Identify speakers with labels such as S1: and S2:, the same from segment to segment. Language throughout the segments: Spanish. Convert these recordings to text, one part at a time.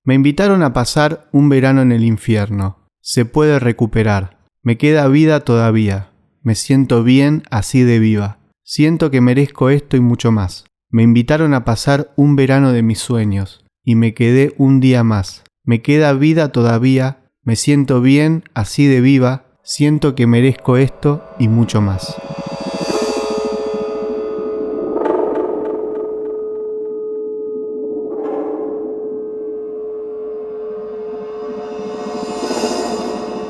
S1: Me invitaron a pasar un verano en el infierno. Se puede recuperar. Me queda vida todavía. Me siento bien así de viva. Siento que merezco esto y mucho más. Me invitaron a pasar un verano de mis sueños. Y me quedé un día más. Me queda vida todavía. Me siento bien así de viva. Siento que merezco esto y mucho más.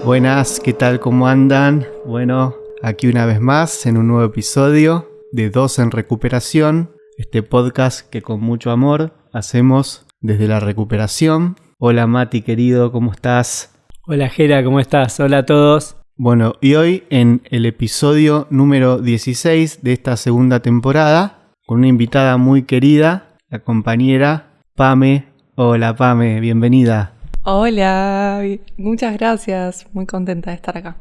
S1: Buenas, ¿qué tal? ¿Cómo andan? Bueno, aquí una vez más en un nuevo episodio de Dos en Recuperación, este podcast que con mucho amor hacemos desde la recuperación. Hola Mati, querido, ¿cómo estás?
S2: Hola Jera, ¿cómo estás? Hola a todos.
S1: Bueno, y hoy en el episodio número 16 de esta segunda temporada, con una invitada muy querida, la compañera Pame. Hola Pame, bienvenida.
S3: Hola, muchas gracias, muy contenta de estar acá.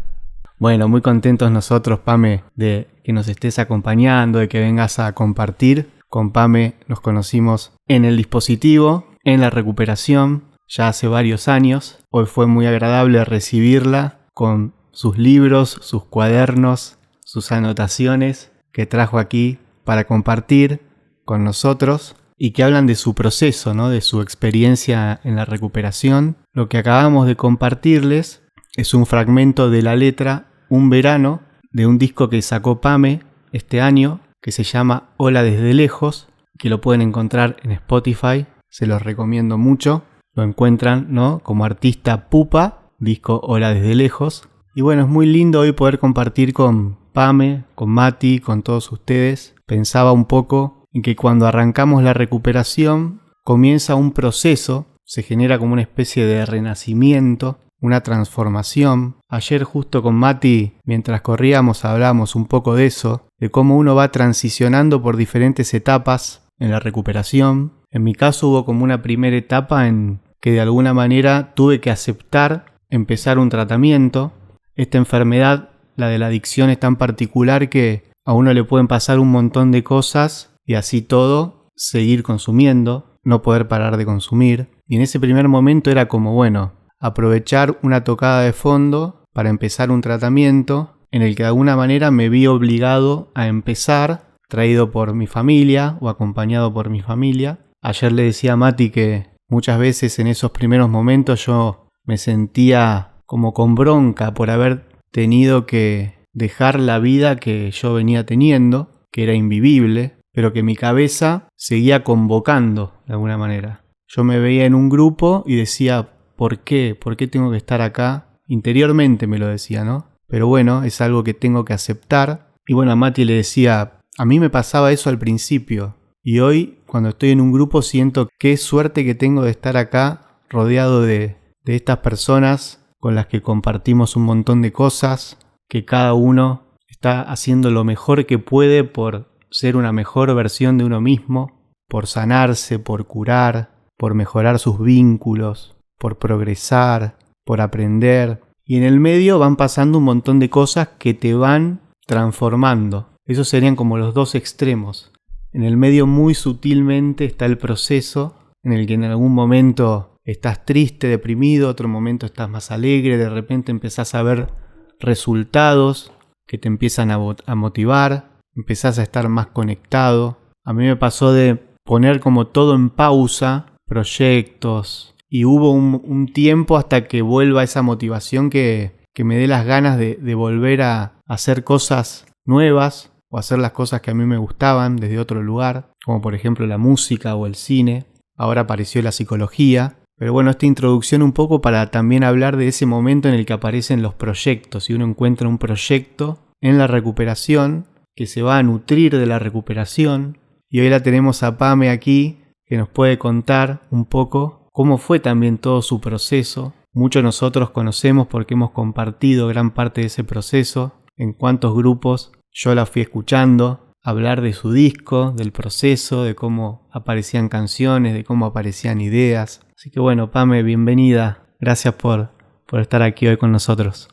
S1: Bueno, muy contentos nosotros, Pame, de que nos estés acompañando, de que vengas a compartir. Con Pame nos conocimos en el dispositivo, en la recuperación, ya hace varios años. Hoy fue muy agradable recibirla con sus libros, sus cuadernos, sus anotaciones que trajo aquí para compartir con nosotros y que hablan de su proceso, ¿no? De su experiencia en la recuperación. Lo que acabamos de compartirles es un fragmento de la letra Un verano de un disco que sacó Pame este año que se llama Hola desde lejos, que lo pueden encontrar en Spotify, se los recomiendo mucho. Lo encuentran, ¿no? Como artista Pupa, disco Hola desde lejos. Y bueno, es muy lindo hoy poder compartir con Pame, con Mati, con todos ustedes. Pensaba un poco en que cuando arrancamos la recuperación comienza un proceso, se genera como una especie de renacimiento, una transformación. Ayer justo con Mati, mientras corríamos, hablábamos un poco de eso, de cómo uno va transicionando por diferentes etapas en la recuperación. En mi caso hubo como una primera etapa en que de alguna manera tuve que aceptar empezar un tratamiento. Esta enfermedad, la de la adicción, es tan particular que a uno le pueden pasar un montón de cosas y así todo, seguir consumiendo, no poder parar de consumir. Y en ese primer momento era como, bueno, aprovechar una tocada de fondo para empezar un tratamiento en el que de alguna manera me vi obligado a empezar, traído por mi familia o acompañado por mi familia. Ayer le decía a Mati que muchas veces en esos primeros momentos yo me sentía como con bronca por haber tenido que dejar la vida que yo venía teniendo, que era invivible, pero que mi cabeza seguía convocando de alguna manera. Yo me veía en un grupo y decía, ¿por qué? ¿Por qué tengo que estar acá? Interiormente me lo decía, ¿no? Pero bueno, es algo que tengo que aceptar. Y bueno, a Mati le decía, a mí me pasaba eso al principio. Y hoy, cuando estoy en un grupo, siento qué suerte que tengo de estar acá, rodeado de estas personas con las que compartimos un montón de cosas, que cada uno está haciendo lo mejor que puede por ser una mejor versión de uno mismo, por sanarse, por curar, por mejorar sus vínculos, por progresar, por aprender. Y en el medio van pasando un montón de cosas que te van transformando. Esos serían como los dos extremos. En el medio muy sutilmente está el proceso en el que en algún momento estás triste, deprimido, otro momento estás más alegre, de repente empezás a ver resultados que te empiezan a motivar, empezás a estar más conectado. A mí me pasó de poner como todo en pausa, proyectos, y hubo un tiempo hasta que vuelva esa motivación que me dé las ganas de volver a hacer cosas nuevas o hacer las cosas que a mí me gustaban desde otro lugar, como por ejemplo la música o el cine. Ahora apareció la psicología. Pero bueno, esta introducción un poco para también hablar de ese momento en el que aparecen los proyectos y uno encuentra un proyecto en la recuperación que se va a nutrir de la recuperación. Y hoy la tenemos a Pame aquí, que nos puede contar un poco cómo fue también todo su proceso. Muchos nosotros conocemos porque hemos compartido gran parte de ese proceso, en cuántos grupos yo la fui escuchando hablar de su disco, del proceso, de cómo aparecían canciones, de cómo aparecían ideas. Así que bueno, Pame, bienvenida. Gracias por estar aquí hoy con nosotros.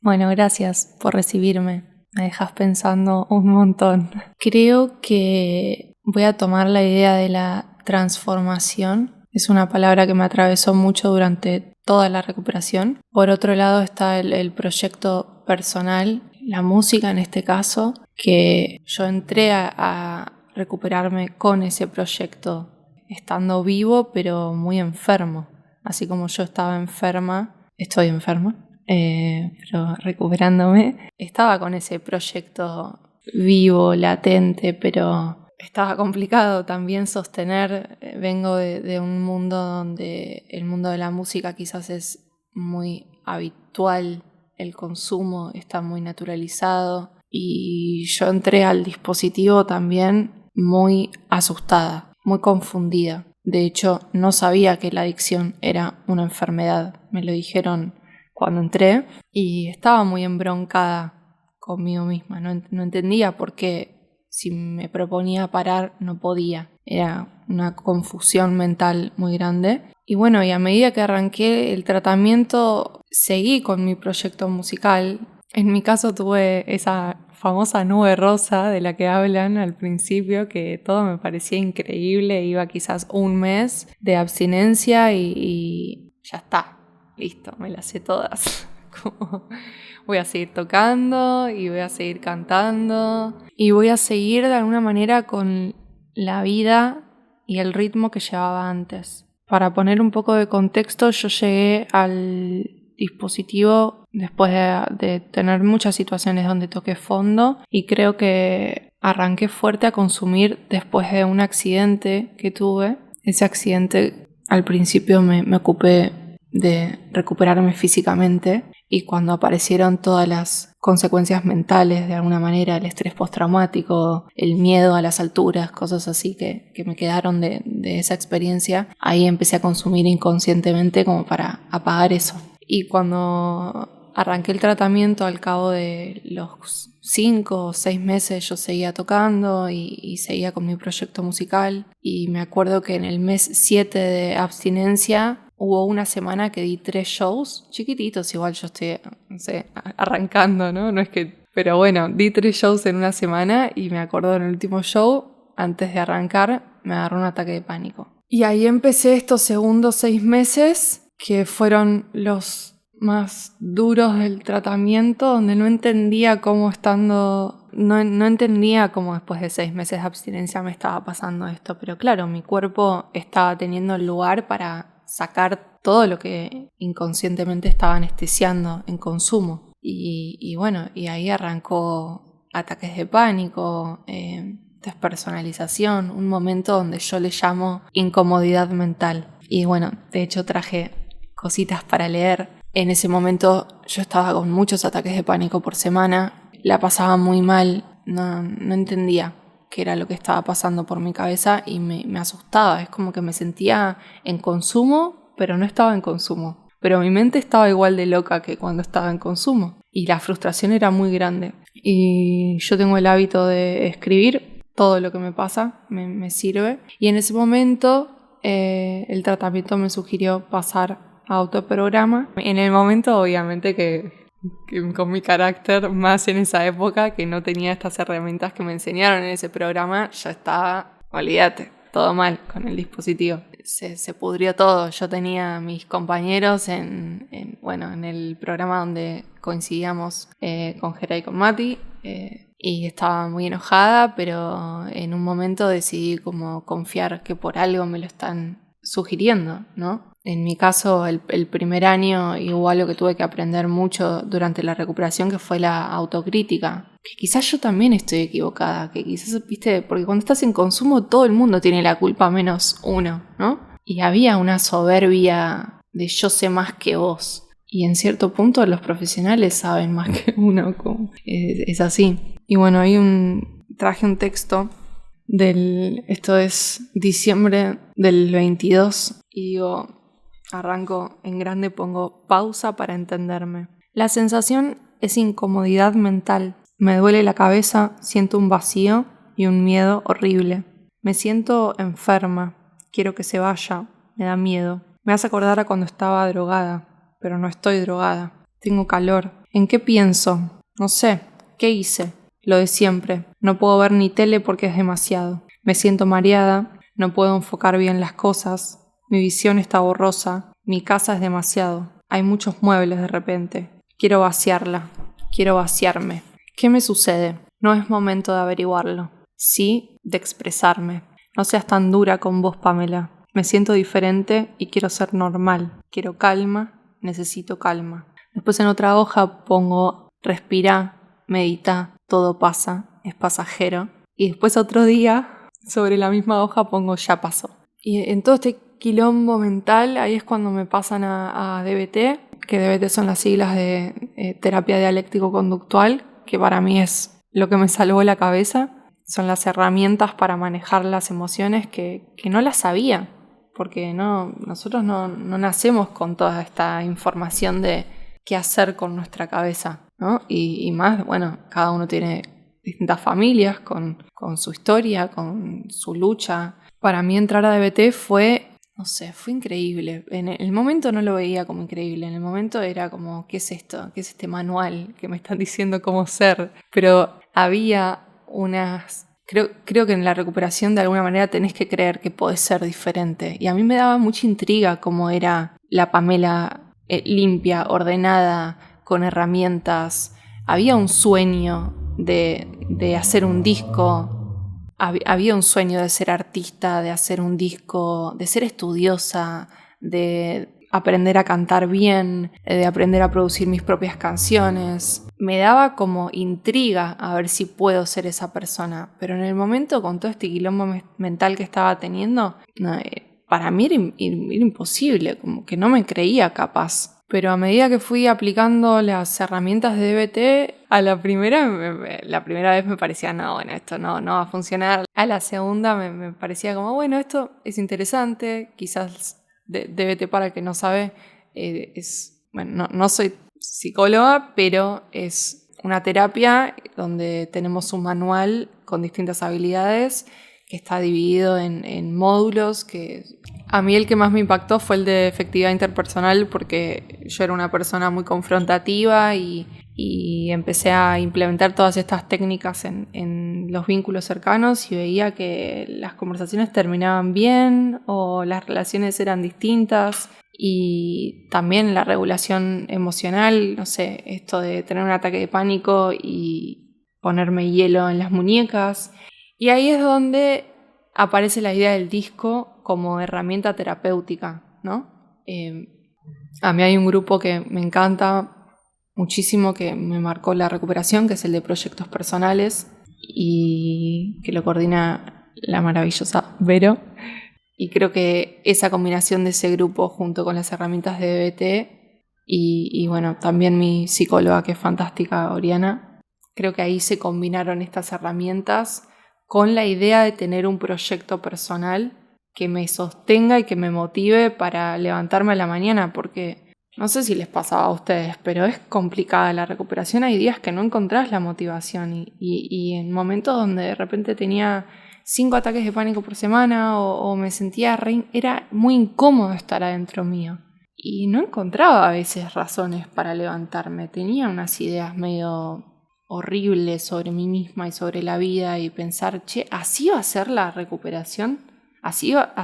S3: Bueno, gracias por recibirme. Me dejas pensando un montón. Creo que voy a tomar la idea de la transformación Es una palabra que me atravesó mucho durante toda la recuperación. Por otro lado está el proyecto personal, la música en este caso, que yo entré a recuperarme con ese proyecto, estando vivo pero muy enfermo. Así como yo estaba enferma, estoy enferma, pero recuperándome, estaba con ese proyecto vivo, latente, pero estaba complicado también sostener. Vengo de un mundo donde el mundo de la música quizás es muy habitual, el consumo está muy naturalizado y yo entré al dispositivo también muy asustada, muy confundida. De hecho, no sabía que la adicción era una enfermedad. Me lo dijeron cuando entré y estaba muy embroncada conmigo misma. No entendía por qué si me proponía parar no podía. Era una confusión mental muy grande. Y bueno, y a medida que arranqué el tratamiento, seguí con mi proyecto musical. En mi caso tuve esa famosa nube rosa de la que hablan al principio, que todo me parecía increíble. Iba quizás un mes de abstinencia y ya está, listo, me las sé todas. Como voy a seguir tocando y voy a seguir cantando y voy a seguir de alguna manera con la vida y el ritmo que llevaba antes. Para poner un poco de contexto, yo llegué al dispositivo después de tener muchas situaciones donde toqué fondo y creo que arranqué fuerte a consumir después de un accidente que tuve. Ese accidente al principio me ocupé de recuperarme físicamente y cuando aparecieron todas las consecuencias mentales, de alguna manera, el estrés postraumático, el miedo a las alturas, cosas así que me quedaron de esa experiencia, ahí empecé a consumir inconscientemente como para apagar eso. Y cuando arranqué el tratamiento, al cabo de los 5 o 6 meses yo seguía tocando y seguía con mi proyecto musical. Y me acuerdo que en el mes 7 de abstinencia hubo una semana que di 3 shows, chiquititos, igual yo estoy, no sé, arrancando, ¿no? No es que... Pero bueno, di 3 shows en una semana y me acuerdo en el último show, antes de arrancar, me agarró un ataque de pánico. Y ahí empecé estos segundos 6 meses que fueron los más duros del tratamiento, donde no entendía cómo no entendía cómo después de 6 meses de abstinencia me estaba pasando esto, pero claro, mi cuerpo estaba teniendo el lugar para sacar todo lo que inconscientemente estaba anestesiando en consumo. Y bueno, y ahí arrancó ataques de pánico, despersonalización, un momento donde yo le llamo incomodidad mental. Y bueno, de hecho traje cositas para leer. En ese momento yo estaba con muchos ataques de pánico por semana, la pasaba muy mal, no entendía qué era lo que estaba pasando por mi cabeza y me asustaba. Es como que me sentía en consumo, pero no estaba en consumo. Pero mi mente estaba igual de loca que cuando estaba en consumo y la frustración era muy grande. Y yo tengo el hábito de escribir todo lo que me pasa, me sirve. Y en ese momento el tratamiento me sugirió pasar a autoprograma. En el momento, obviamente, que con mi carácter, más en esa época, que no tenía estas herramientas que me enseñaron en ese programa, ya estaba, olvídate, todo mal con el dispositivo. Se pudrió todo. Yo tenía a mis compañeros en el programa donde coincidíamos con Jera y con Mati, y estaba muy enojada, pero en un momento decidí como confiar que por algo me lo están sugiriendo, ¿no? En mi caso, el primer año hubo algo que tuve que aprender mucho durante la recuperación, que fue la autocrítica. Que quizás yo también estoy equivocada, que quizás, viste, porque cuando estás en consumo todo el mundo tiene la culpa menos uno, ¿no? Y había una soberbia de yo sé más que vos. Y en cierto punto los profesionales saben más que uno, es así. Y bueno, traje un texto esto es diciembre del 22 y digo... Arranco en grande, pongo pausa para entenderme. La sensación es incomodidad mental. Me duele la cabeza, siento un vacío y un miedo horrible. Me siento enferma, quiero que se vaya, me da miedo. Me hace acordar a cuando estaba drogada, pero no estoy drogada. Tengo calor. ¿En qué pienso? No sé. ¿Qué hice? Lo de siempre. No puedo ver ni tele porque es demasiado. Me siento mareada, no puedo enfocar bien las cosas. Mi visión está borrosa. Mi casa es demasiado. Hay muchos muebles de repente. Quiero vaciarla. Quiero vaciarme. ¿Qué me sucede? No es momento de averiguarlo. Sí, de expresarme. No seas tan dura con vos, Pamela. Me siento diferente y quiero ser normal. Quiero calma. Necesito calma. Después en otra hoja pongo respira, medita, todo pasa, es pasajero. Y después otro día, sobre la misma hoja pongo ya pasó. Y en todo este quilombo mental, ahí es cuando me pasan a DBT, que DBT son las siglas de terapia dialéctico-conductual, que para mí es lo que me salvó la cabeza. Son las herramientas para manejar las emociones que no las sabía, porque nosotros no nacemos con toda esta información de qué hacer con nuestra cabeza, ¿no? Y más, bueno, cada uno tiene distintas familias con su historia, con su lucha. Para mí entrar a DBT fue increíble. En el momento no lo veía como increíble, en el momento era como, ¿qué es esto? ¿Qué es este manual que me están diciendo cómo ser? Pero había creo que en la recuperación de alguna manera tenés que creer que podés ser diferente. Y a mí me daba mucha intriga cómo era la Pamela limpia, ordenada, con herramientas. Había un sueño de hacer un disco. Había un sueño de ser artista, de hacer un disco, de ser estudiosa, de aprender a cantar bien, de aprender a producir mis propias canciones. Me daba como intriga a ver si puedo ser esa persona, pero en el momento, con todo este quilombo mental que estaba teniendo, para mí era imposible, como que no me creía capaz. Pero a medida que fui aplicando las herramientas de DBT, a la primera vez me parecía, no, bueno, esto no va a funcionar. A la segunda me parecía como, bueno, esto es interesante, quizás DBT, para el que no sabe, no soy psicóloga, pero es una terapia donde tenemos un manual con distintas habilidades que está dividido en módulos. Que a mí el que más me impactó fue el de efectividad interpersonal, porque yo era una persona muy confrontativa y empecé a implementar todas estas técnicas en los vínculos cercanos y veía que las conversaciones terminaban bien o las relaciones eran distintas. Y también la regulación emocional, no sé, esto de tener un ataque de pánico y ponerme hielo en las muñecas. Y ahí es donde aparece la idea del disco como herramienta terapéutica, ¿no? A mí hay un grupo que me encanta muchísimo, que me marcó la recuperación, que es el de proyectos personales y que lo coordina la maravillosa Vero. Y creo que esa combinación de ese grupo junto con las herramientas de DBT y bueno, también mi psicóloga, que es fantástica, Oriana, creo que ahí se combinaron estas herramientas con la idea de tener un proyecto personal que me sostenga y que me motive para levantarme a la mañana, porque no sé si les pasaba a ustedes, pero es complicada la recuperación. Hay días que no encontrás la motivación y en momentos donde de repente tenía 5 ataques de pánico por semana o me sentía era muy incómodo estar adentro mío. Y no encontraba a veces razones para levantarme. Tenía unas ideas medio horribles sobre mí misma y sobre la vida y pensar, ¿así va a ser la recuperación? ¿Así va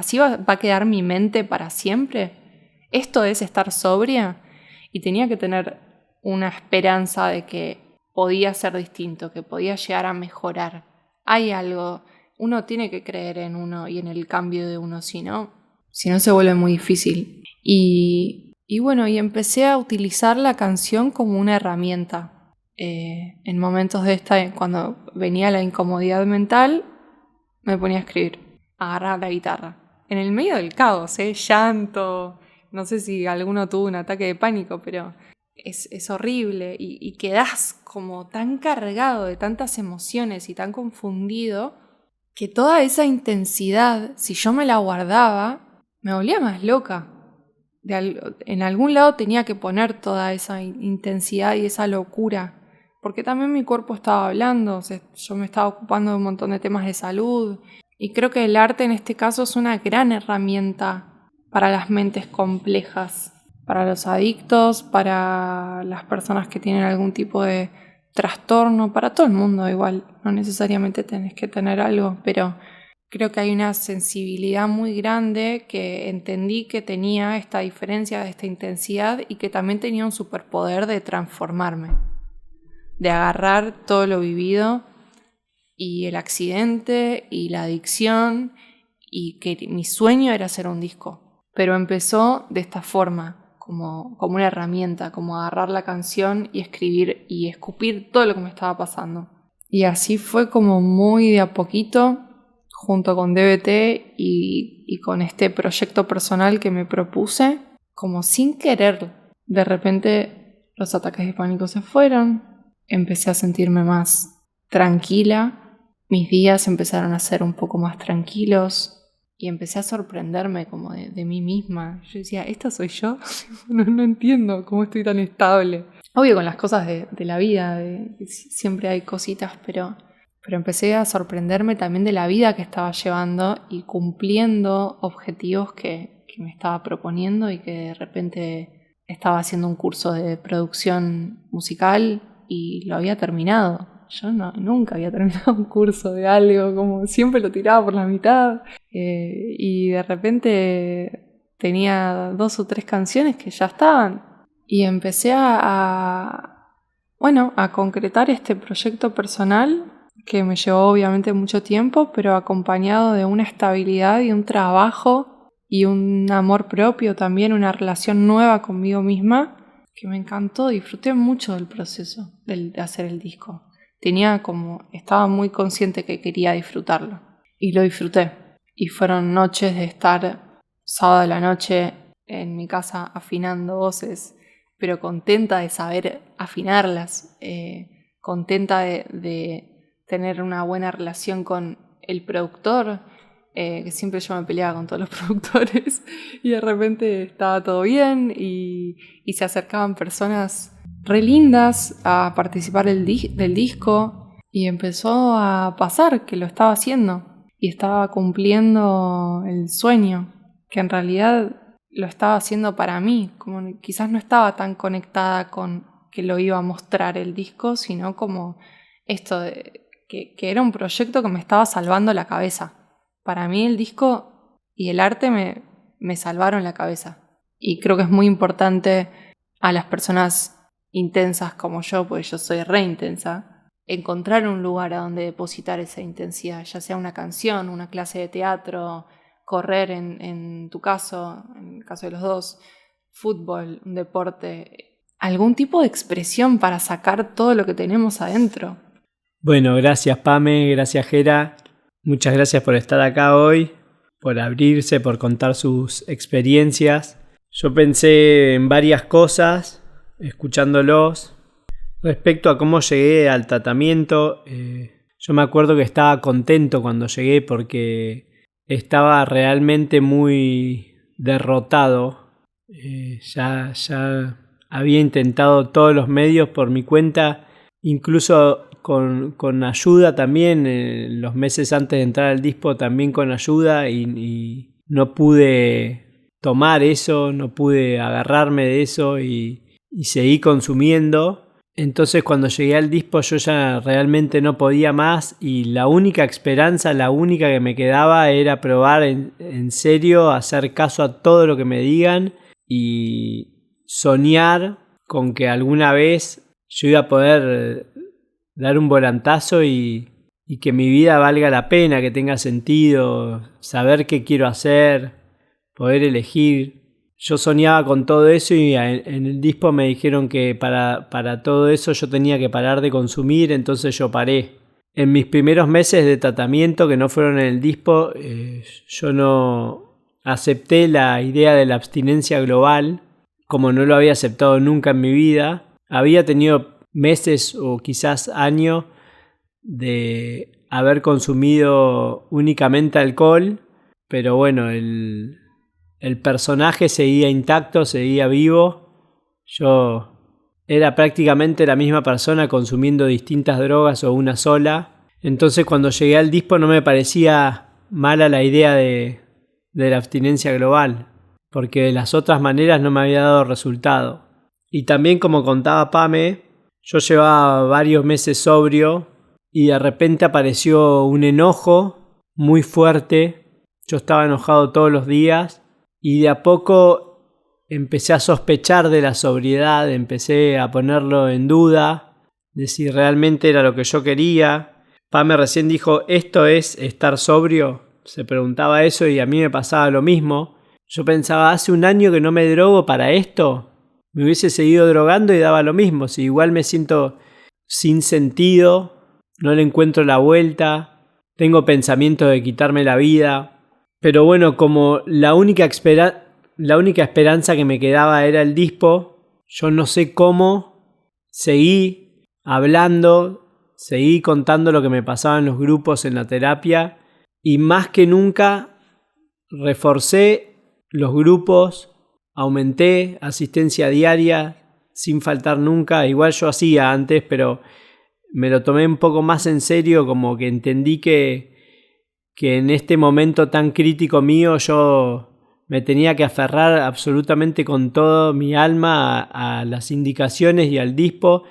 S3: a quedar mi mente para siempre? ¿Esto es estar sobria? Y tenía que tener una esperanza de que podía ser distinto, que podía llegar a mejorar. Hay algo. Uno tiene que creer en uno y en el cambio de uno, si no se vuelve muy difícil. Y bueno, y empecé a utilizar la canción como una herramienta. En momentos de cuando venía la incomodidad mental, me ponía a escribir, a agarrar la guitarra. En el medio del caos, llanto. No sé si alguno tuvo un ataque de pánico, pero es horrible. Y quedás como tan cargado de tantas emociones y tan confundido, que toda esa intensidad, si yo me la guardaba, me volvía más loca. En algún lado tenía que poner toda esa intensidad y esa locura, porque también mi cuerpo estaba hablando, yo me estaba ocupando de un montón de temas de salud, y creo que el arte en este caso es una gran herramienta para las mentes complejas, para los adictos, para las personas que tienen algún tipo de trastorno, para todo el mundo igual, no necesariamente tenés que tener algo, pero creo que hay una sensibilidad muy grande que entendí que tenía esta diferencia, esta intensidad y que también tenía un superpoder de transformarme, de agarrar todo lo vivido y el accidente y la adicción y que mi sueño era hacer un disco. Pero empezó de esta forma, como una herramienta, como agarrar la canción y escribir y escupir todo lo que me estaba pasando. Y así fue como muy de a poquito, junto con DBT y con este proyecto personal que me propuse, como sin querer. De repente los ataques de pánico se fueron, empecé a sentirme más tranquila, mis días empezaron a ser un poco más tranquilos y empecé a sorprenderme como de mí misma. Yo decía, ¿esta soy yo? No entiendo cómo estoy tan estable. Obvio con las cosas de la vida, siempre hay cositas, pero empecé a sorprenderme también de la vida que estaba llevando y cumpliendo objetivos que me estaba proponiendo y que de repente estaba haciendo un curso de producción musical y lo había terminado. Yo nunca había terminado un curso de algo, como siempre lo tiraba por la mitad. Y de repente tenía 2 o 3 canciones que ya estaban. Y empecé a concretar este proyecto personal que me llevó obviamente mucho tiempo, pero acompañado de una estabilidad y un trabajo y un amor propio también, una relación nueva conmigo misma que me encantó. Disfruté mucho del proceso de hacer el disco. Estaba muy consciente que quería disfrutarlo y lo disfruté. Y fueron noches de estar sábado a la noche en mi casa afinando voces, pero contenta de saber afinarlas, contenta de tener una buena relación con el productor, que siempre yo me peleaba con todos los productores y de repente estaba todo bien y se acercaban personas re lindas a participar del disco y empezó a pasar que lo estaba haciendo y estaba cumpliendo el sueño, que en realidad lo estaba haciendo para mí, como quizás no estaba tan conectada con que lo iba a mostrar el disco, sino como esto de que era un proyecto que me estaba salvando la cabeza. Para mí el disco y el arte me salvaron la cabeza y creo que es muy importante a las personas intensas como yo, porque yo soy re intensa, encontrar un lugar a donde depositar esa intensidad, ya sea una canción, una clase de teatro, correr en tu caso, en el caso de los dos, fútbol, un deporte, algún tipo de expresión para sacar todo lo que tenemos adentro.
S2: Bueno, gracias Pame, gracias Jera, muchas gracias por estar acá hoy, por abrirse, por contar sus experiencias. Yo pensé en varias cosas escuchándolos respecto a cómo llegué al tratamiento. Yo me acuerdo que estaba contento cuando llegué porque estaba realmente muy derrotado. Ya había intentado todos los medios por mi cuenta, incluso con ayuda también, los meses antes de entrar al disco también con ayuda y no pude tomar eso, no pude agarrarme de eso y seguí consumiendo. Entonces cuando llegué al disco yo ya realmente no podía más y la única esperanza, la única que me quedaba era probar en serio, hacer caso a todo lo que me digan y soñar con que alguna vez yo iba a poder dar un volantazo y que mi vida valga la pena, que tenga sentido, saber qué quiero hacer, poder elegir. Yo soñaba con todo eso y en el disco me dijeron que para todo eso yo tenía que parar de consumir, entonces yo paré. En mis primeros meses de tratamiento, que no fueron en el disco, yo no acepté la idea de la abstinencia global, como no lo había aceptado nunca en mi vida. Había tenido meses o quizás años de haber consumido únicamente alcohol, pero bueno, el personaje seguía intacto, seguía vivo. Yo era prácticamente la misma persona consumiendo distintas drogas o una sola. Entonces cuando llegué al disco no me parecía mala la idea de la abstinencia global, porque de las otras maneras no me había dado resultado. Y también, como contaba Pame, yo llevaba varios meses sobrio y de repente apareció un enojo muy fuerte. Yo estaba enojado todos los días y de a poco empecé a sospechar de la sobriedad, empecé a ponerlo en duda de si realmente era lo que yo quería. Pame recién dijo, ¿esto es estar sobrio? Se preguntaba eso y a mí me pasaba lo mismo. Yo pensaba, hace un año que no me drogo para esto. Me hubiese seguido drogando y daba lo mismo. Si igual me siento sin sentido, no le encuentro la vuelta, tengo pensamientos de quitarme la vida. Pero bueno, como la única esperanza que me quedaba era el dispo, yo no sé cómo, seguí hablando, seguí contando lo que me pasaba en los grupos, en la terapia, y más que nunca reforcé los grupos, aumenté asistencia diaria sin faltar nunca. Igual yo hacía antes, pero me lo tomé un poco más en serio, como que entendí que en este momento tan crítico mío yo me tenía que aferrar absolutamente con todo mi alma a las indicaciones y al dispo,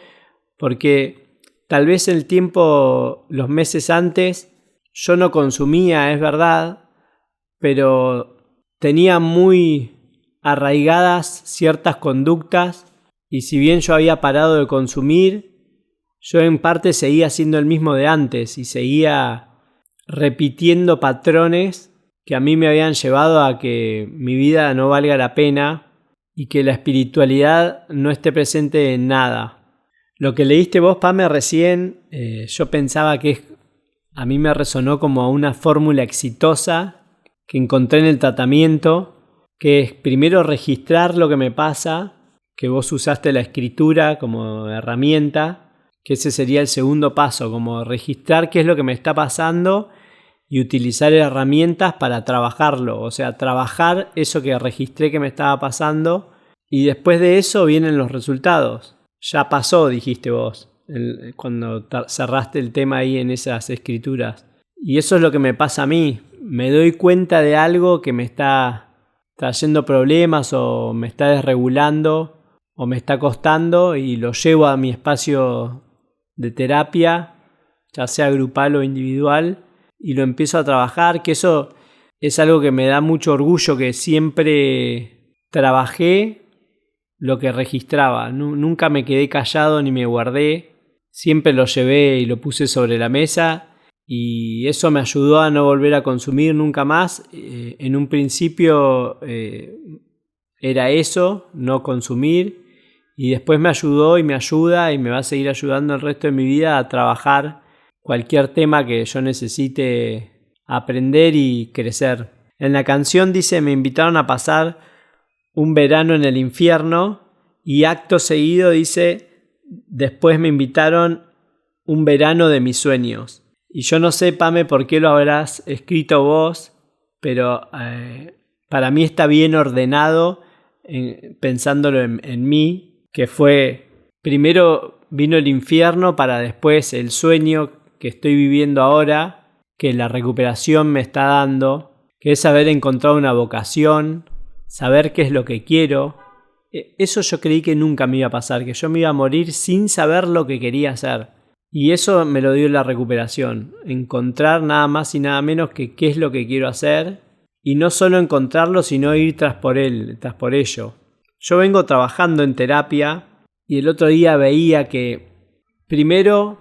S2: porque tal vez el tiempo, los meses antes, yo no consumía, es verdad, pero tenía muy arraigadas ciertas conductas y si bien yo había parado de consumir, yo en parte seguía siendo el mismo de antes y seguía repitiendo patrones que a mí me habían llevado a que mi vida no valga la pena y que la espiritualidad no esté presente en nada. Lo que leíste vos, Pame, recién, yo pensaba que a mí me resonó como una fórmula exitosa que encontré en el tratamiento, que es primero registrar lo que me pasa, que vos usaste la escritura como herramienta, que ese sería el segundo paso, como registrar qué es lo que me está pasando y utilizar herramientas para trabajarlo, o sea, trabajar eso que registré que me estaba pasando y después de eso vienen los resultados. Ya pasó, dijiste vos, cuando cerraste el tema ahí en esas escrituras. Y eso es lo que me pasa a mí. Me doy cuenta de algo que me está trayendo problemas o me está desregulando o me está costando y lo llevo a mi espacio de terapia, ya sea grupal o individual, y lo empiezo a trabajar, que eso es algo que me da mucho orgullo, que siempre trabajé lo que registraba. Nunca me quedé callado ni me guardé, siempre lo llevé y lo puse sobre la mesa y eso me ayudó a no volver a consumir nunca más. En un principio era eso, no consumir, y después me ayudó y me ayuda y me va a seguir ayudando el resto de mi vida a trabajar cualquier tema que yo necesite aprender y crecer. En la canción dice, me invitaron a pasar un verano en el infierno, y acto seguido dice, después me invitaron un verano de mis sueños. Y yo no sé, Pame, por qué lo habrás escrito vos, pero para mí está bien ordenado, pensándolo en mí, que fue, primero vino el infierno para después el sueño que estoy viviendo ahora, que la recuperación me está dando, que es haber encontrado una vocación, saber qué es lo que quiero. Eso yo creí que nunca me iba a pasar, que yo me iba a morir sin saber lo que quería hacer. Y eso me lo dio la recuperación, encontrar nada más y nada menos que qué es lo que quiero hacer, y no solo encontrarlo, sino ir tras por ello. Yo vengo trabajando en terapia y el otro día veía que primero,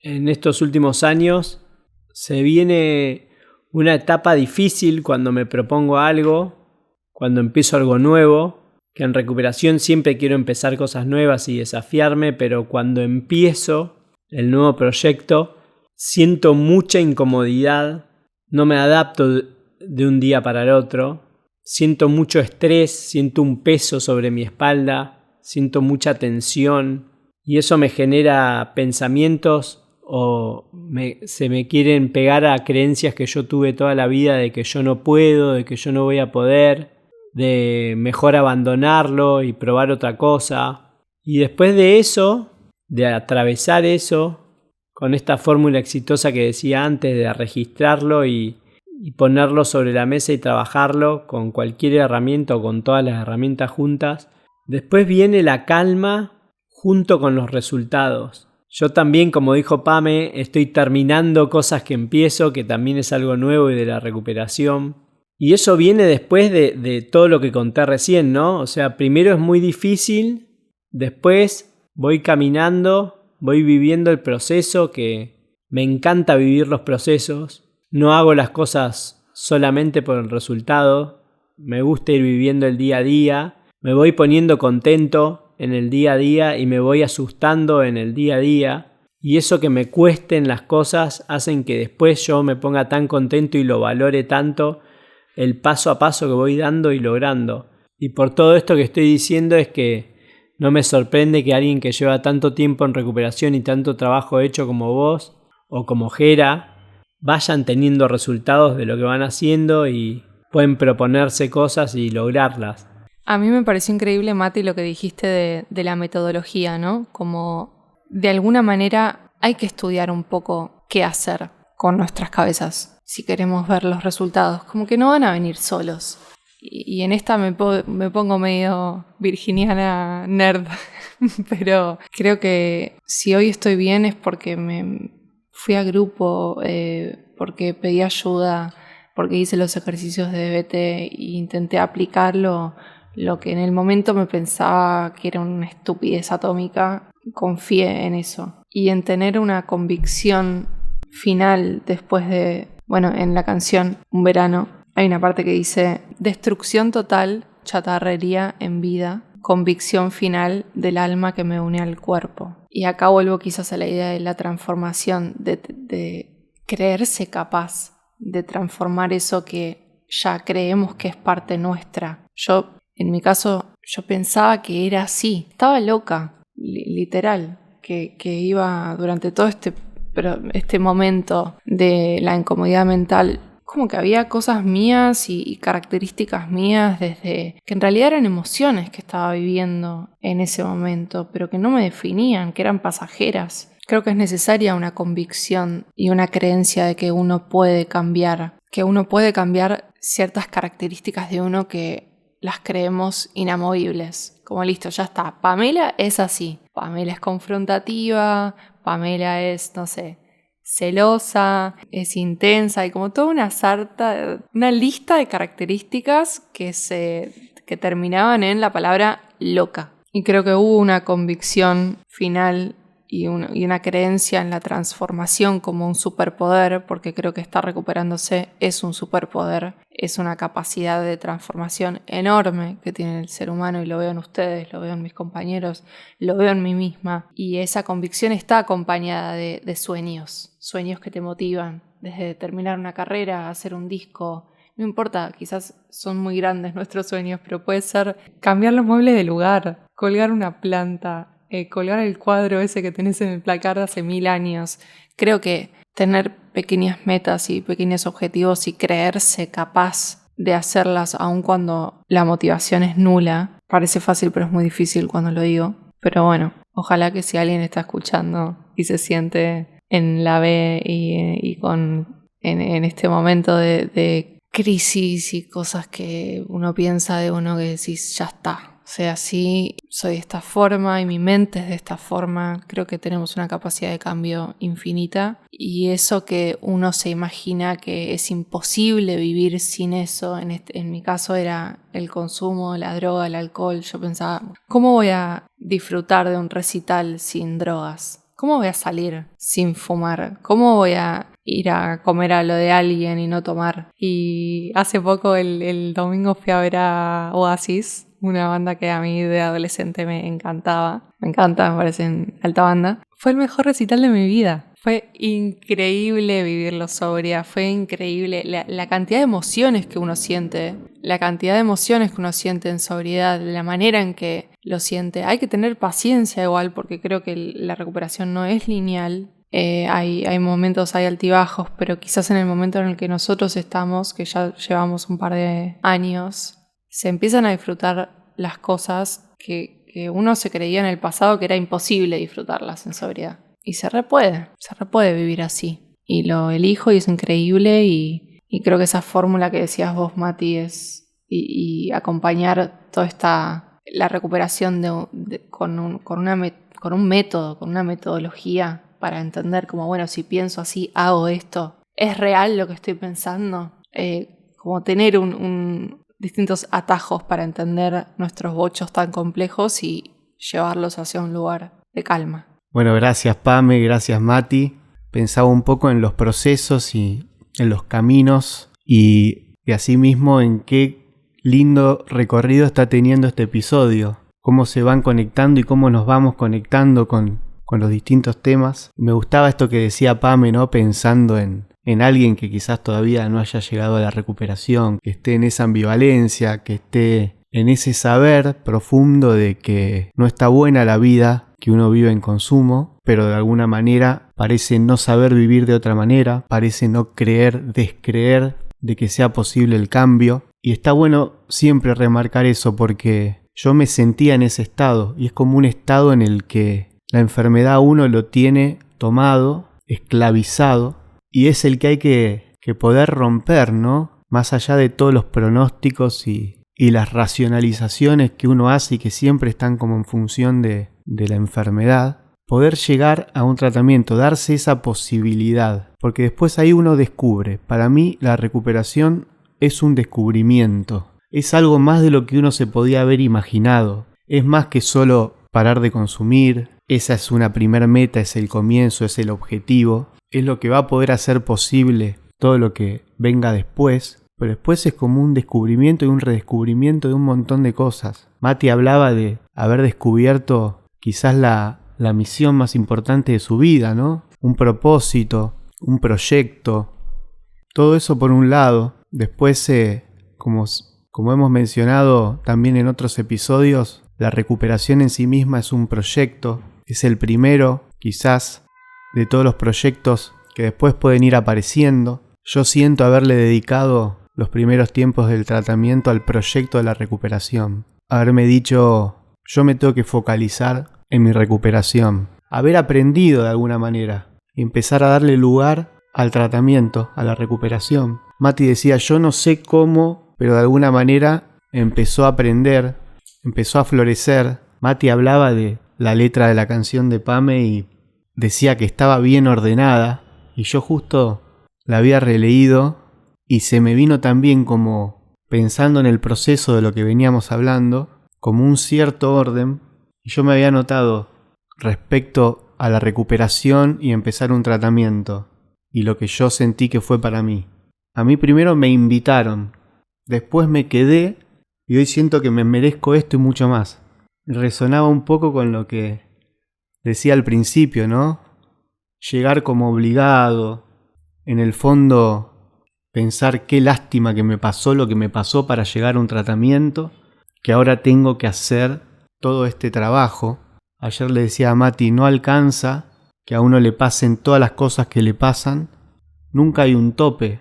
S2: en estos últimos años, se viene una etapa difícil cuando me propongo algo, cuando empiezo algo nuevo, que en recuperación siempre quiero empezar cosas nuevas y desafiarme, pero cuando empiezo el nuevo proyecto siento mucha incomodidad, no me adapto de un día para el otro, siento mucho estrés, siento un peso sobre mi espalda, siento mucha tensión y eso me genera pensamientos o se me quieren pegar a creencias que yo tuve toda la vida de que yo no puedo, de que yo no voy a poder, de mejor abandonarlo y probar otra cosa. Y después de eso, de atravesar eso, con esta fórmula exitosa que decía antes, de registrarlo y ponerlo sobre la mesa y trabajarlo con cualquier herramienta o con todas las herramientas juntas, después viene la calma junto con los resultados. Yo también, como dijo Pame, estoy terminando cosas que empiezo, que también es algo nuevo y de la recuperación. Y eso viene después de todo lo que conté recién, ¿no? O sea, primero es muy difícil, después voy caminando, voy viviendo el proceso, que me encanta vivir los procesos. No hago las cosas solamente por el resultado, me gusta ir viviendo el día a día, me voy poniendo contento en el día a día y me voy asustando en el día a día. Y eso que me cuesten las cosas hacen que después yo me ponga tan contento y lo valore tanto el paso a paso que voy dando y logrando. Y por todo esto que estoy diciendo es que no me sorprende que alguien que lleva tanto tiempo en recuperación y tanto trabajo hecho como vos o como Jera vayan teniendo resultados de lo que van haciendo y pueden proponerse cosas y lograrlas.
S3: A mí me pareció increíble, Mati, lo que dijiste de la metodología, ¿no? Como de alguna manera hay que estudiar un poco qué hacer con nuestras cabezas si queremos ver los resultados. Como que no van a venir solos. Y en esta me pongo medio virginiana nerd, pero creo que si hoy estoy bien es porque me fui a grupo, porque pedí ayuda, porque hice los ejercicios de DBT e intenté aplicarlo. Lo que en el momento me pensaba que era una estupidez atómica, confié en eso. Y en tener una convicción final después de, en la canción Un Verano, hay una parte que dice: destrucción total, chatarrería en vida, convicción final del alma que me une al cuerpo. Y acá vuelvo quizás a la idea de la transformación, de creerse capaz de transformar eso que ya creemos que es parte nuestra. En mi caso, yo pensaba que era así. Estaba loca, literal, que iba durante todo este momento de la incomodidad mental. Como que había cosas mías y características mías desde que en realidad eran emociones que estaba viviendo en ese momento, pero que no me definían, que eran pasajeras. Creo que es necesaria una convicción y una creencia de que uno puede cambiar ciertas características de uno que las creemos inamovibles. Como listo, ya está. Pamela es así. Pamela es confrontativa, Pamela es, no sé, celosa, es intensa, y como toda una lista de características que terminaban en la palabra loca. Y creo que hubo una convicción final y una creencia en la transformación como un superpoder, porque creo que estar recuperándose es un superpoder, es una capacidad de transformación enorme que tiene el ser humano, y lo veo en ustedes, lo veo en mis compañeros, lo veo en mí misma. Y esa convicción está acompañada de sueños que te motivan, desde terminar una carrera, hacer un disco. No importa, quizás son muy grandes nuestros sueños, pero puede ser cambiar los muebles de lugar, colgar una planta, colgar el cuadro ese que tenés en el placard de hace 1000 años. Creo que tener pequeñas metas y pequeños objetivos y creerse capaz de hacerlas aun cuando la motivación es nula, parece fácil pero es muy difícil cuando lo digo. Pero bueno, ojalá que si alguien está escuchando y se siente en la B y en este momento de crisis y cosas que uno piensa de uno que decís, ya está. O sea, sí, soy de esta forma y mi mente es de esta forma. Creo que tenemos una capacidad de cambio infinita, y eso que uno se imagina que es imposible vivir sin eso, en mi caso era el consumo, la droga, el alcohol. Yo pensaba, ¿cómo voy a disfrutar de un recital sin drogas? ¿Cómo voy a salir sin fumar? ¿Cómo voy a ir a comer a lo de alguien y no tomar? Y hace poco, el domingo, fui a ver a Oasis, una banda que a mí de adolescente me encantaba. Me encanta, me parecen alta banda. Fue el mejor recital de mi vida. Fue increíble vivirlo sobria, fue increíble la cantidad de emociones que uno siente, en sobriedad, la manera en que lo siente. Hay que tener paciencia igual, porque creo que la recuperación no es lineal. Hay momentos, hay altibajos, pero quizás en el momento en el que nosotros estamos, que ya llevamos un par de años, se empiezan a disfrutar las cosas que uno se creía en el pasado que era imposible disfrutarlas en sobriedad. Y se puede vivir así. Y lo elijo y es increíble, y creo que esa fórmula que decías vos, Mati, es y acompañar toda esta la recuperación con un método, con una metodología para entender como, bueno, si pienso así, hago esto. ¿Es real lo que estoy pensando? Como tener distintos atajos para entender nuestros bochos tan complejos y llevarlos hacia un lugar de calma.
S1: Bueno, gracias Pame, gracias Mati. Pensaba un poco en los procesos y en los caminos y asimismo en qué lindo recorrido está teniendo este episodio. Cómo se van conectando y cómo nos vamos conectando con los distintos temas. Me gustaba esto que decía Pame, ¿no? Pensando en alguien que quizás todavía no haya llegado a la recuperación, que esté en esa ambivalencia, que esté en ese saber profundo de que no está buena la vida que uno vive en consumo, pero de alguna manera parece no saber vivir de otra manera, parece no descreer de que sea posible el cambio. Y está bueno siempre remarcar eso porque yo me sentía en ese estado y es como un estado en el que la enfermedad uno lo tiene tomado, esclavizado, y es el que hay que poder romper, ¿no? Más allá de todos los pronósticos y las racionalizaciones que uno hace y que siempre están como en función de la enfermedad, poder llegar a un tratamiento, darse esa posibilidad, porque después ahí uno descubre. Para mí la recuperación es un descubrimiento, es algo más de lo que uno se podía haber imaginado, es más que solo parar de consumir, esa es una primer meta, es el comienzo, es el objetivo, es lo que va a poder hacer posible todo lo que venga después, pero después es como un descubrimiento y un redescubrimiento de un montón de cosas. Mati hablaba de haber descubierto quizás la misión más importante de su vida, ¿no? Un propósito, un proyecto, todo eso por un lado. Después, como hemos mencionado también en otros episodios, la recuperación en sí misma es un proyecto, es el primero, quizás, de todos los proyectos que después pueden ir apareciendo. Yo siento haberle dedicado los primeros tiempos del tratamiento al proyecto de la recuperación. Haberme dicho, yo me tengo que focalizar en mi recuperación. Haber aprendido de alguna manera y empezar a darle lugar al tratamiento, a la recuperación. Mati decía, yo no sé cómo, pero de alguna manera empezó a aprender, empezó a florecer. Mati hablaba de la letra de la canción de Pame y decía que estaba bien ordenada y yo justo la había releído y se me vino también como pensando en el proceso de lo que veníamos hablando, como un cierto orden, y yo me había notado respecto a la recuperación y empezar un tratamiento y lo que yo sentí que fue para mí. A mí primero me invitaron, después me quedé y hoy siento que me merezco esto y mucho más. Resonaba un poco con lo que decía al principio, ¿no? Llegar como obligado, en el fondo pensar qué lástima que me pasó lo que me pasó para llegar a un tratamiento, que ahora tengo que hacer todo este trabajo. Ayer le decía a Mati, no alcanza que a uno le pasen todas las cosas que le pasan, nunca hay un tope,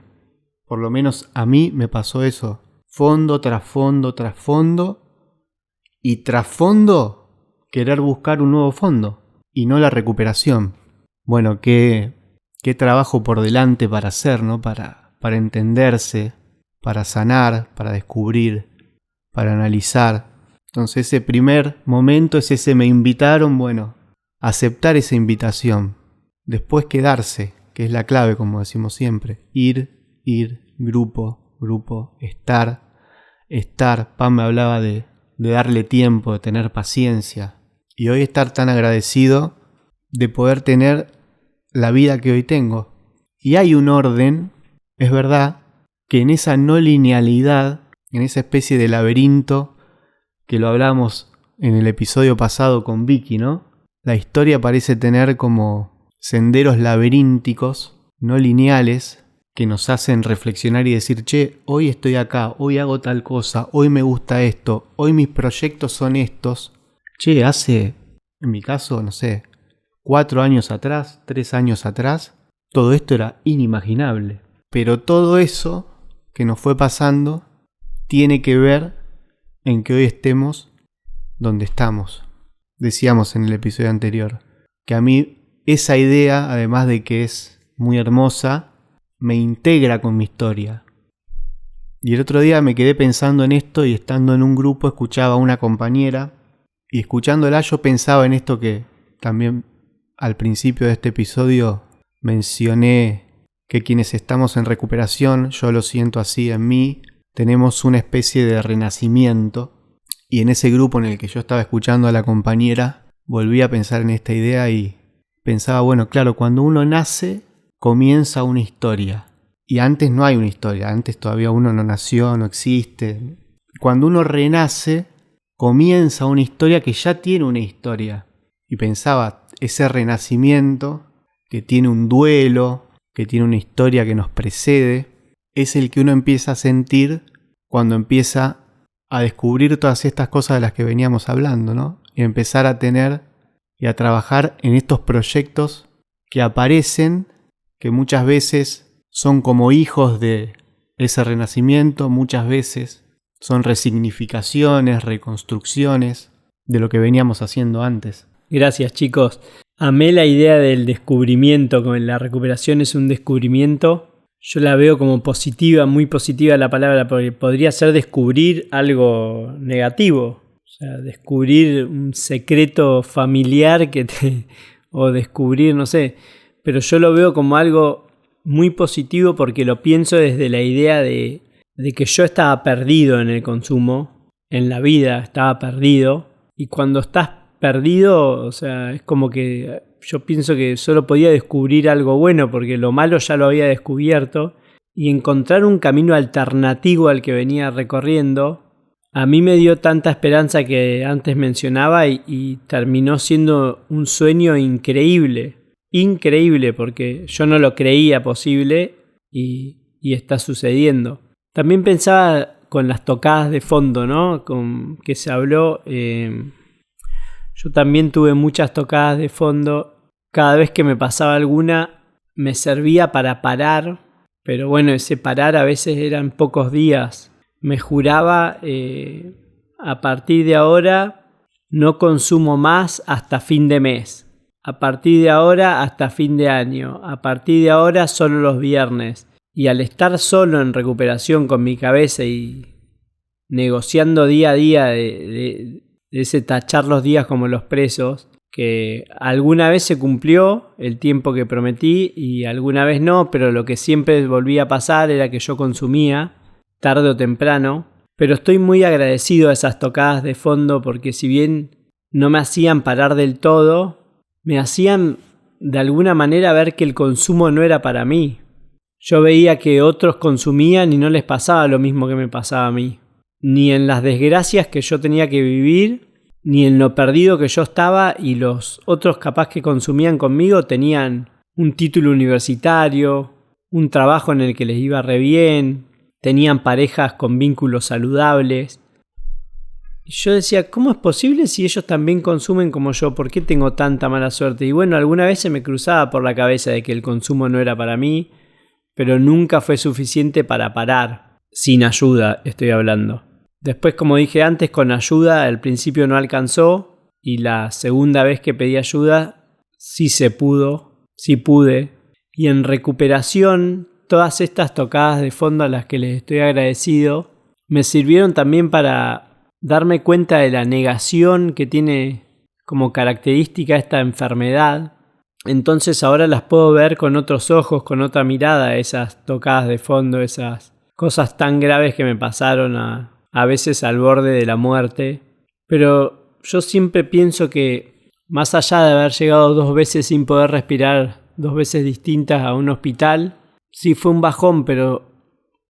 S1: por lo menos a mí me pasó eso, fondo tras fondo tras fondo, y tras fondo querer buscar un nuevo fondo, y no la recuperación. Bueno, qué trabajo por delante para hacer, ¿no? Para entenderse, para sanar, para descubrir, para analizar. Entonces ese primer momento es ese me invitaron, bueno, aceptar esa invitación. Después quedarse, que es la clave, como decimos siempre. Ir, grupo, estar. Pam me hablaba de darle tiempo, de tener paciencia. Y hoy estar tan agradecido de poder tener la vida que hoy tengo. Y hay un orden, es verdad, que en esa no linealidad, en esa especie de laberinto, que lo hablamos en el episodio pasado con Vicky, ¿no? La historia parece tener como senderos laberínticos, no lineales, que nos hacen reflexionar y decir, che, hoy estoy acá, hoy hago tal cosa, hoy me gusta esto, hoy mis proyectos son estos. Che, hace, en mi caso, no sé, 4 años atrás, 3 años atrás, todo esto era inimaginable. Pero todo eso que nos fue pasando tiene que ver en que hoy estemos donde estamos. Decíamos en el episodio anterior que a mí esa idea, además de que es muy hermosa, me integra con mi historia. Y el otro día me quedé pensando en esto y estando en un grupo escuchaba a una compañera y escuchándola yo pensaba en esto que también al principio de este episodio mencioné, que quienes estamos en recuperación, yo lo siento así en mí, tenemos una especie de renacimiento. Y en ese grupo en el que yo estaba escuchando a la compañera, volví a pensar en esta idea y pensaba, bueno, claro, cuando uno nace, comienza una historia. Y antes no hay una historia, antes todavía uno no nació, no existe. Cuando uno renace, comienza una historia que ya tiene una historia. Y pensaba, ese renacimiento, que tiene un duelo, que tiene una historia que nos precede, es el que uno empieza a sentir cuando empieza a descubrir todas estas cosas de las que veníamos hablando, ¿no? Y empezar a tener y a trabajar en estos proyectos que aparecen, que muchas veces son como hijos de ese renacimiento, muchas veces son resignificaciones, reconstrucciones de lo que veníamos haciendo antes.
S2: Gracias, chicos. Amé la idea del descubrimiento, como la recuperación es un descubrimiento. Yo la veo como positiva, muy positiva la palabra, porque podría ser descubrir algo negativo. O sea, descubrir un secreto familiar o descubrir, no sé. Pero yo lo veo como algo muy positivo porque lo pienso desde la idea de que yo estaba perdido en el consumo, en la vida estaba perdido. Y cuando estás perdido, o sea, es como que yo pienso que solo podía descubrir algo bueno porque lo malo ya lo había descubierto, y encontrar un camino alternativo al que venía recorriendo a mí me dio tanta esperanza que antes mencionaba y terminó siendo un sueño increíble porque yo no lo creía posible y está sucediendo. También pensaba con las tocadas de fondo, ¿no? Con que se habló. Yo también tuve muchas tocadas de fondo. Cada vez que me pasaba alguna me servía para parar, pero bueno, ese parar a veces eran pocos días. Me juraba, a partir de ahora no consumo más hasta fin de mes. A partir de ahora hasta fin de año. A partir de ahora solo los viernes. Y al estar solo en recuperación con mi cabeza y negociando día a día de ese tachar los días como los presos, que alguna vez se cumplió el tiempo que prometí y alguna vez no, pero lo que siempre volvía a pasar era que yo consumía tarde o temprano. Pero estoy muy agradecido a esas tocadas de fondo porque si bien no me hacían parar del todo, me hacían de alguna manera ver que el consumo no era para mí. Yo veía que otros consumían y no les pasaba lo mismo que me pasaba a mí. Ni en las desgracias que yo tenía que vivir, ni en lo perdido que yo estaba, y los otros capaz que consumían conmigo tenían un título universitario, un trabajo en el que les iba re bien, tenían parejas con vínculos saludables. Y yo decía, ¿cómo es posible si ellos también consumen como yo? ¿Por qué tengo tanta mala suerte? Y bueno, alguna vez se me cruzaba por la cabeza de que el consumo no era para mí, pero nunca fue suficiente para parar. Sin ayuda estoy hablando. Después, como dije antes, con ayuda al principio no alcanzó, y la segunda vez que pedí ayuda sí se pudo, sí pude. Y en recuperación, todas estas tocadas de fondo a las que les estoy agradecido me sirvieron también para darme cuenta de la negación que tiene como característica esta enfermedad. Entonces ahora las puedo ver con otros ojos, con otra mirada, esas tocadas de fondo, esas cosas tan graves que me pasaron a veces al borde de la muerte. Pero yo siempre pienso que más allá de haber llegado 2 veces sin poder respirar, 2 veces distintas a un hospital, sí fue un bajón, pero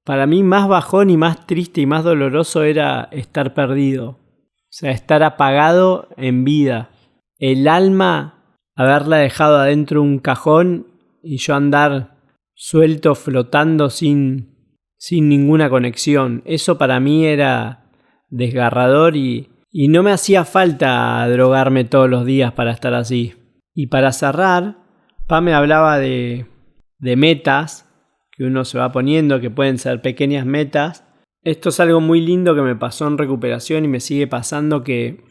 S2: para mí más bajón y más triste y más doloroso era estar perdido. O sea, estar apagado en vida. El alma, haberla dejado adentro de un cajón y yo andar suelto, flotando sin ninguna conexión. Eso para mí era desgarrador y no me hacía falta drogarme todos los días para estar así. Y para cerrar, Pame hablaba de metas que uno se va poniendo, que pueden ser pequeñas metas. Esto es algo muy lindo que me pasó en recuperación y me sigue pasando, que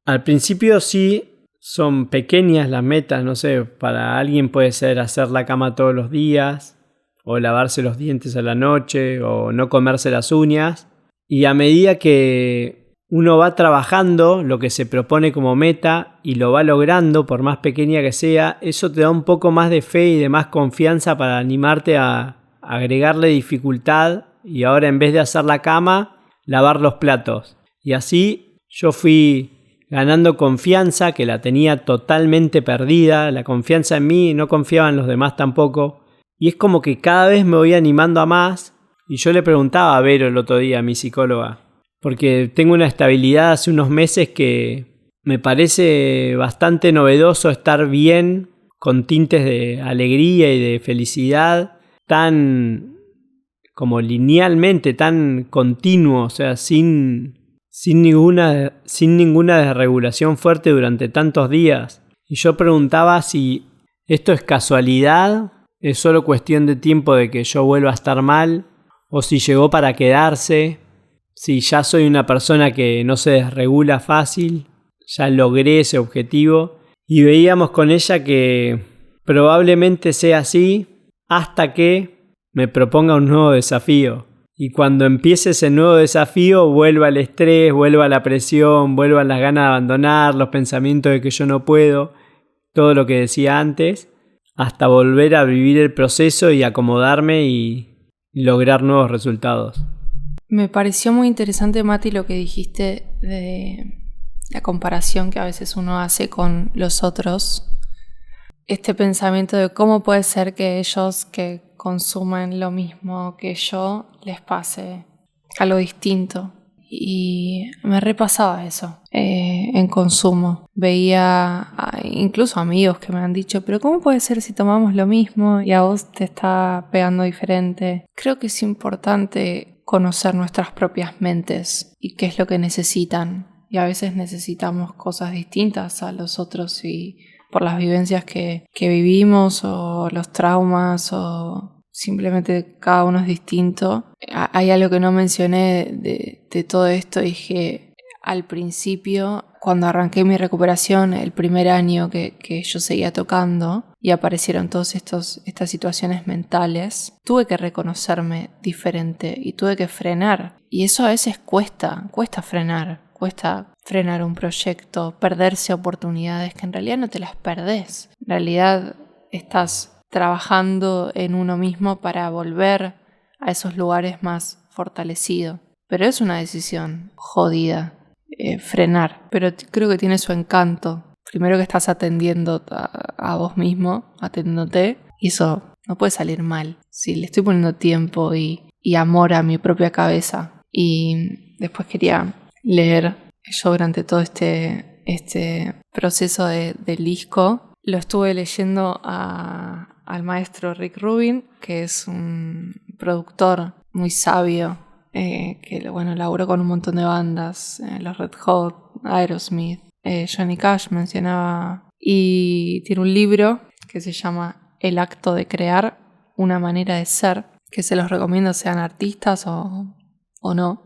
S2: al principio sí son pequeñas las metas, no sé, para alguien puede ser hacer la cama todos los días, o lavarse los dientes a la noche, o no comerse las uñas. Y a medida que uno va trabajando lo que se propone como meta y lo va logrando, por más pequeña que sea, eso te da un poco más de fe y de más confianza para animarte a agregarle dificultad y ahora en vez de hacer la cama, lavar los platos. Y así yo fui ganando confianza, que la tenía totalmente perdida, la confianza en mí, no confiaba en los demás tampoco. Y es como que cada vez me voy animando a más. Y yo le preguntaba a Vero el otro día, a mi psicóloga, porque tengo una estabilidad hace unos meses que me parece bastante novedoso estar bien, con tintes de alegría y de felicidad, tan como linealmente, tan continuo, o sea, sin ninguna desregulación fuerte durante tantos días. Y yo preguntaba si esto es casualidad, es solo cuestión de tiempo de que yo vuelva a estar mal, o si llegó para quedarse, si ya soy una persona que no se desregula fácil, ya logré ese objetivo. Y veíamos con ella que probablemente sea así hasta que me proponga un nuevo desafío. Y cuando empiece ese nuevo desafío, vuelva el estrés, vuelva la presión, vuelvan las ganas de abandonar, los pensamientos de que yo no puedo, todo lo que decía antes, hasta volver a vivir el proceso y acomodarme y lograr nuevos resultados.
S3: Me pareció muy interesante, Mati, lo que dijiste de la comparación que a veces uno hace con los otros. Este pensamiento de cómo puede ser que ellos que consumen lo mismo que yo les pase algo distinto. Y me repasaba eso en consumo. Veía incluso amigos que me han dicho, pero ¿cómo puede ser si tomamos lo mismo y a vos te está pegando diferente? Creo que es importante conocer nuestras propias mentes y qué es lo que necesitan. Y a veces necesitamos cosas distintas a los otros y por las vivencias que vivimos o los traumas o simplemente cada uno es distinto. Hay algo que no mencioné de todo esto y es que al principio, cuando arranqué mi recuperación, el primer año que yo seguía tocando y aparecieron todas estas situaciones mentales, tuve que reconocerme diferente y tuve que frenar. Y eso a veces cuesta frenar un proyecto, perderse oportunidades que en realidad no te las perdés. En realidad estás trabajando en uno mismo para volver a esos lugares más fortalecido. Pero es una decisión jodida, frenar. Pero creo que tiene su encanto. Primero que estás atendiendo a vos mismo, atendiéndote, y eso no puede salir mal. Si le estoy poniendo tiempo y amor a mi propia cabeza. Y después quería leer, yo durante todo este proceso del disco, lo estuve leyendo al maestro Rick Rubin, que es un productor muy sabio, que laburó con un montón de bandas, los Red Hot, Aerosmith, Johnny Cash mencionaba, y tiene un libro que se llama El acto de crear, una manera de ser, que se los recomiendo sean artistas o no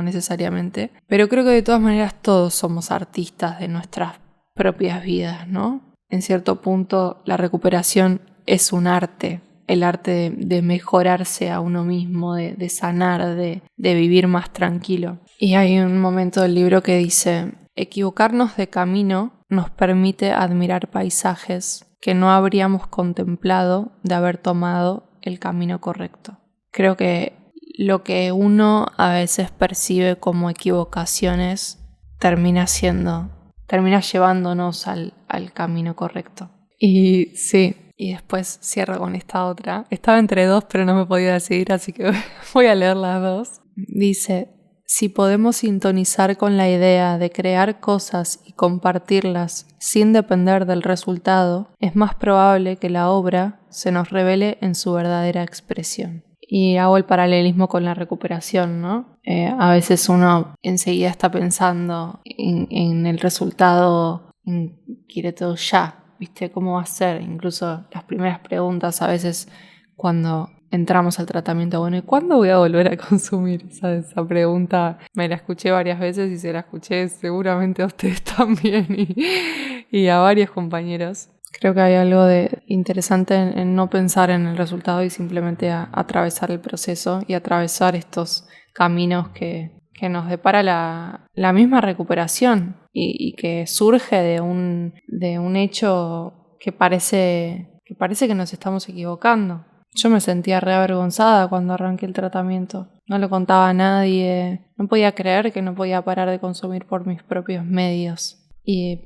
S3: necesariamente, pero creo que de todas maneras todos somos artistas de nuestras propias vidas, ¿no? En cierto punto la recuperación es un arte, el arte de mejorarse a uno mismo, de sanar, de vivir más tranquilo. Y hay un momento del libro que dice: equivocarnos de camino nos permite admirar paisajes que no habríamos contemplado de haber tomado el camino correcto. Creo que lo que uno a veces percibe como equivocaciones termina llevándonos al camino correcto. Y sí, y después cierro con esta otra. Estaba entre dos, pero no me podía decidir, así que voy a leer las dos. Dice: si podemos sintonizar con la idea de crear cosas y compartirlas sin depender del resultado, es más probable que la obra se nos revele en su verdadera expresión. Y hago el paralelismo con la recuperación, ¿no? A veces uno enseguida está pensando en el resultado, quiere todo ya, ¿viste? ¿Cómo va a ser? Incluso las primeras preguntas a veces cuando entramos al tratamiento, bueno, ¿y cuándo voy a volver a consumir? Esa pregunta me la escuché varias veces y se la escuché seguramente a ustedes también y a varios compañeros. Creo que hay algo de interesante en no pensar en el resultado y simplemente atravesar el proceso y atravesar estos caminos que nos depara la misma recuperación y que surge de un hecho que parece que nos estamos equivocando. Yo me sentía re avergonzada cuando arranqué el tratamiento. No lo contaba a nadie. No podía creer que no podía parar de consumir por mis propios medios.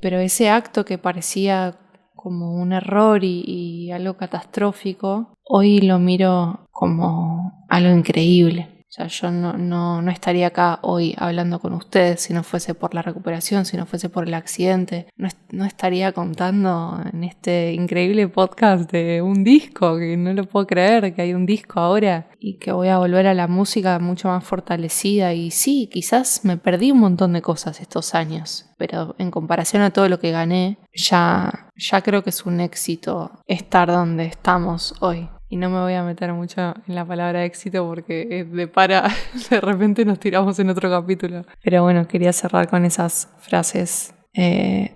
S3: Pero ese acto que parecía como un error y algo catastrófico, hoy lo miro como algo increíble. O sea, yo no estaría acá hoy hablando con ustedes si no fuese por la recuperación, si no fuese por el accidente. No estaría contando en este increíble podcast de un disco, que no lo puedo creer, que hay un disco ahora y que voy a volver a la música mucho más fortalecida. Y sí, quizás me perdí un montón de cosas estos años, pero en comparación a todo lo que gané, ya creo que es un éxito estar donde estamos hoy. Y no me voy a meter mucho en la palabra éxito porque de repente nos tiramos en otro capítulo. Pero bueno, quería cerrar con esas frases del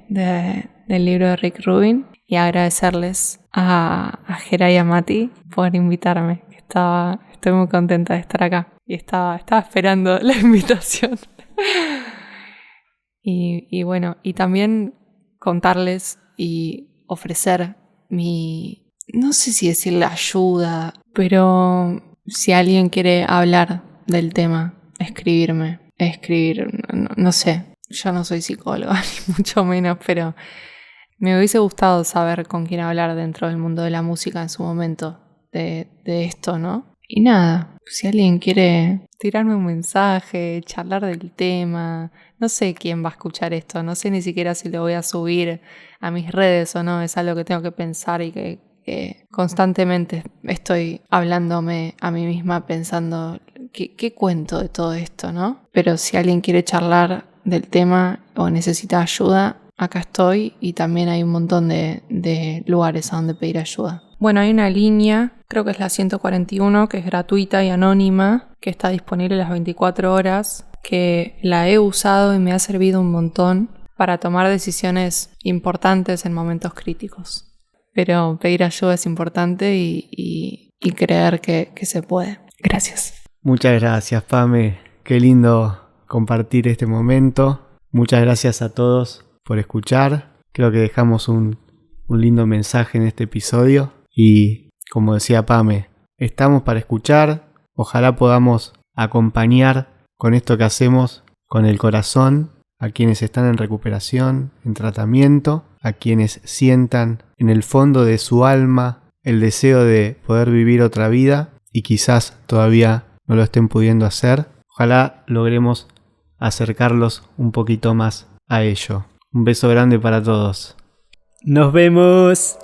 S3: libro de Rick Rubin y agradecerles a Jera y a Mati por invitarme. Estoy muy contenta de estar acá y estaba esperando la invitación. Y bueno, y también contarles y ofrecer no sé si decirle ayuda, pero si alguien quiere hablar del tema, escribir, no sé, yo no soy psicóloga, ni mucho menos, pero me hubiese gustado saber con quién hablar dentro del mundo de la música en su momento, de esto, ¿no? Y nada, si alguien quiere tirarme un mensaje, charlar del tema, no sé quién va a escuchar esto, no sé ni siquiera si lo voy a subir a mis redes o no, es algo que tengo que pensar y que constantemente estoy hablándome a mí misma pensando ¿qué cuento de todo esto, no? Pero si alguien quiere charlar del tema o necesita ayuda, acá estoy y también hay un montón de lugares a donde pedir ayuda. Bueno, hay una línea, creo que es la 141, que es gratuita y anónima, que está disponible las 24 horas, que la he usado y me ha servido un montón para tomar decisiones importantes en momentos críticos. Pero pedir ayuda es importante y creer que se puede. Gracias.
S1: Muchas gracias, Pame. Qué lindo compartir este momento. Muchas gracias a todos por escuchar. Creo que dejamos un lindo mensaje en este episodio. Y como decía Pame, estamos para escuchar. Ojalá podamos acompañar con esto que hacemos con el corazón a quienes están en recuperación, en tratamiento, a quienes sientan en el fondo de su alma el deseo de poder vivir otra vida y quizás todavía no lo estén pudiendo hacer. Ojalá logremos acercarlos un poquito más a ello. Un beso grande para todos.
S2: Nos vemos.